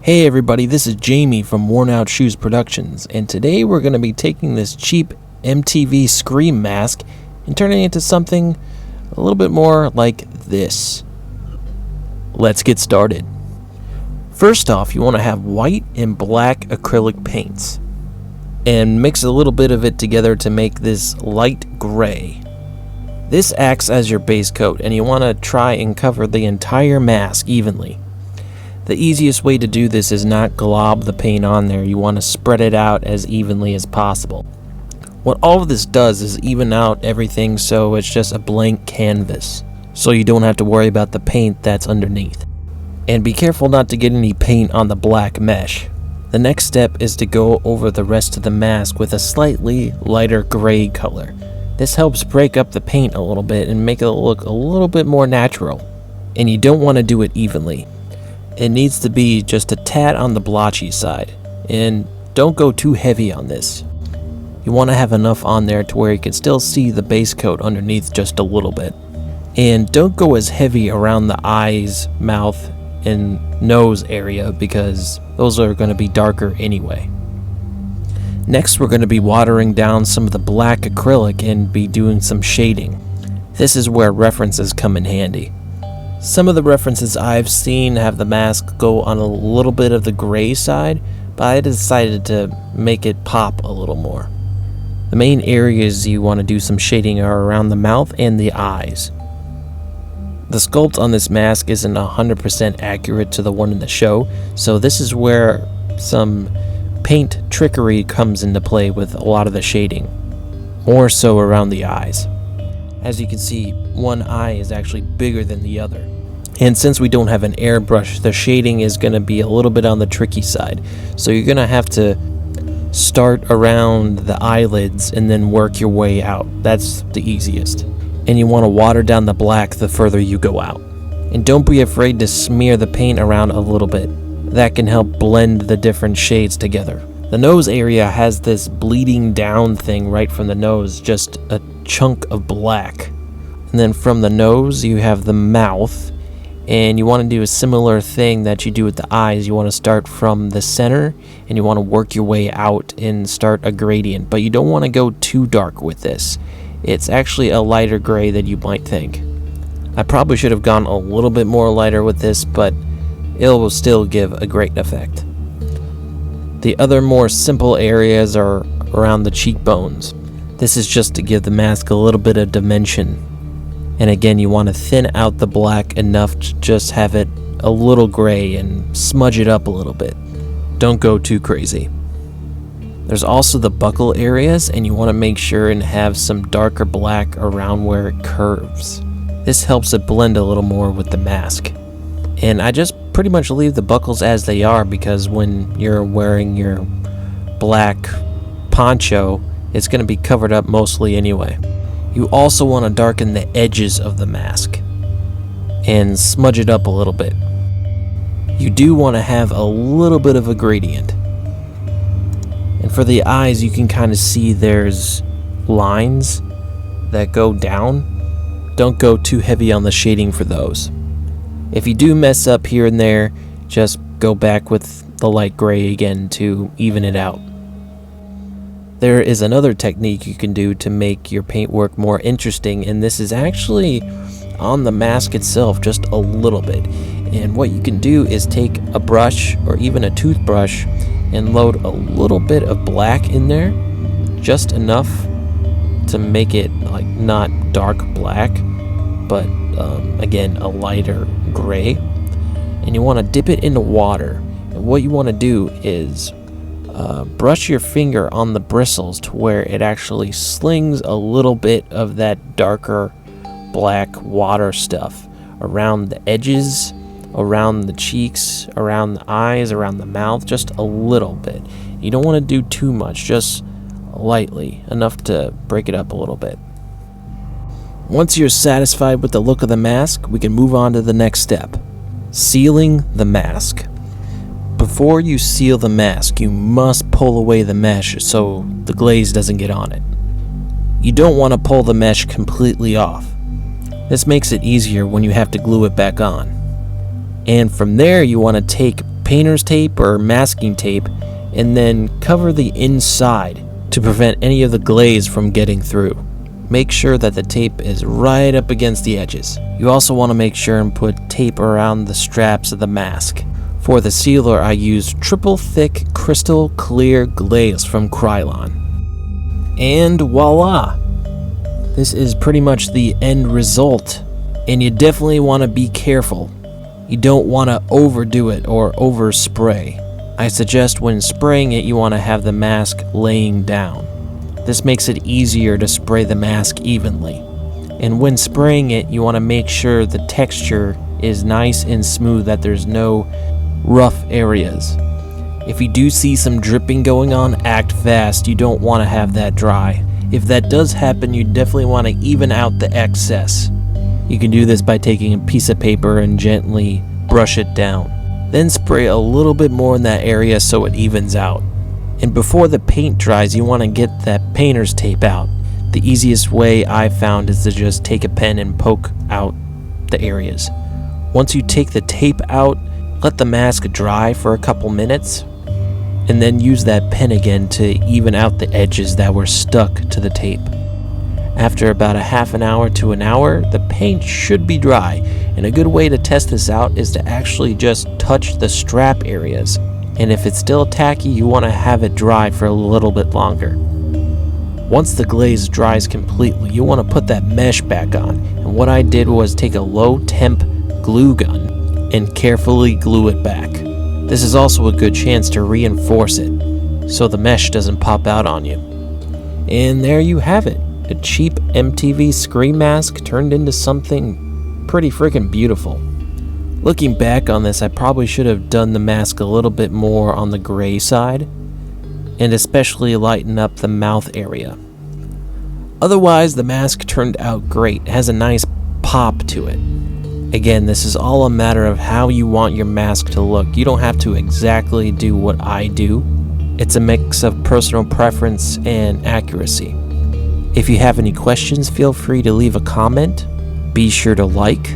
Hey everybody, this is Jamie from Worn Out Shoes Productions, and today we're going to be taking this cheap MTV Scream mask and turning it into something a little bit more like this. Let's get started. First off, you want to have white and black acrylic paints and mix a little bit of it together to make this light gray. This acts as your base coat, and you want to try and cover the entire mask evenly. The easiest way to do this is not glob the paint on there. You want to spread it out as evenly as possible. What all of this does is even out everything so it's just a blank canvas, so you don't have to worry about the paint that's underneath. And be careful not to get any paint on the black mesh. The next step is to go over the rest of the mask with a slightly lighter gray color. This helps break up the paint a little bit and make it look a little bit more natural. And you don't want to do it evenly. It needs to be just a tad on the blotchy side, and don't go too heavy on this. You want to have enough on there to where you can still see the base coat underneath just a little bit. And don't go as heavy around the eyes, mouth, and nose area because those are going to be darker anyway. Next, we're going to be watering down some of the black acrylic and be doing some shading. This is where references come in handy. Some of the references I've seen have the mask go on a little bit of the gray side, but I decided to make it pop a little more. The main areas you want to do some shading are around the mouth and the eyes. The sculpt on this mask isn't 100% accurate to the one in the show, so this is where some paint trickery comes into play with a lot of the shading, more so around the eyes. As you can see, one eye is actually bigger than the other. And since we don't have an airbrush, the shading is going to be a little bit on the tricky side. So you're going to have to start around the eyelids and then work your way out. That's the easiest. And you want to water down the black the further you go out. And don't be afraid to smear the paint around a little bit. That can help blend the different shades together. The nose area has this bleeding down thing right from the nose, just a chunk of black. And then from the nose you have the mouth, and you want to do a similar thing that you do with the eyes. You want to start from the center and you want to work your way out and start a gradient, but you don't want to go too dark with this. It's actually a lighter gray than you might think. I probably should have gone a little bit more lighter with this, but it will still give a great effect. The other more simple areas are around the cheekbones. This is just to give the mask a little bit of dimension. And again, you want to thin out the black enough to just have it a little gray and smudge it up a little bit. Don't go too crazy. There's also the buckle areas, and you want to make sure and have some darker black around where it curves. This helps it blend a little more with the mask. And I just pretty much leave the buckles as they are because when you're wearing your black poncho, it's going to be covered up mostly anyway. You also want to darken the edges of the mask and smudge it up a little bit. You do want to have a little bit of a gradient. And for the eyes, you can kind of see there's lines that go down. Don't go too heavy on the shading for those. If you do mess up here and there, just go back with the light gray again to even it out. There is another technique you can do to make your paintwork more interesting, and this is actually on the mask itself just a little bit. And what you can do is take a brush or even a toothbrush and load a little bit of black in there, just enough to make it like not dark black, but again a lighter gray. And you want to dip it into water, and what you want to do is brush your finger on the bristles to where it actually slings a little bit of that darker black water stuff around the edges, around the cheeks, around the eyes, around the mouth, just a little bit. You don't want to do too much, just lightly, enough to break it up a little bit. Once you're satisfied with the look of the mask, we can move on to the next step: sealing the mask. Before you seal the mask, you must pull away the mesh so the glaze doesn't get on it. You don't want to pull the mesh completely off. This makes it easier when you have to glue it back on. And from there, you want to take painter's tape or masking tape and then cover the inside to prevent any of the glaze from getting through. Make sure that the tape is right up against the edges. You also want to make sure and put tape around the straps of the mask. For the sealer, I used triple thick crystal clear glaze from Krylon. And voila! This is pretty much the end result. And you definitely want to be careful. You don't want to overdo it or overspray. I suggest when spraying it, you want to have the mask laying down. This makes it easier to spray the mask evenly. And when spraying it, you want to make sure the texture is nice and smooth, that there's no rough areas. If you do see some dripping going on, act fast. You don't want to have that dry. If that does happen, you definitely want to even out the excess. You can do this by taking a piece of paper and gently brush it down. Then spray a little bit more in that area so it evens out. And before the paint dries, you want to get that painter's tape out. The easiest way I found is to just take a pen and poke out the areas. Once you take the tape out, let the mask dry for a couple minutes, and then use that pen again to even out the edges that were stuck to the tape. After about a half an hour to an hour, the paint should be dry, and a good way to test this out is to actually just touch the strap areas. And if it's still tacky, you want to have it dry for a little bit longer. Once the glaze dries completely, you want to put that mesh back on. And what I did was take a low temp glue gun and carefully glue it back. This is also a good chance to reinforce it so the mesh doesn't pop out on you. And there you have it. A cheap MTV Scream mask turned into something pretty freaking beautiful. Looking back on this, I probably should have done the mask a little bit more on the gray side, and especially lighten up the mouth area. Otherwise, the mask turned out great. It has a nice pop to it. Again, this is all a matter of how you want your mask to look. You don't have to exactly do what I do. It's a mix of personal preference and accuracy. If you have any questions, feel free to leave a comment. Be sure to like,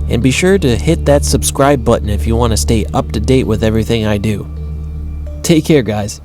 and be sure to hit that subscribe button if you want to stay up to date with everything I do. Take care, guys.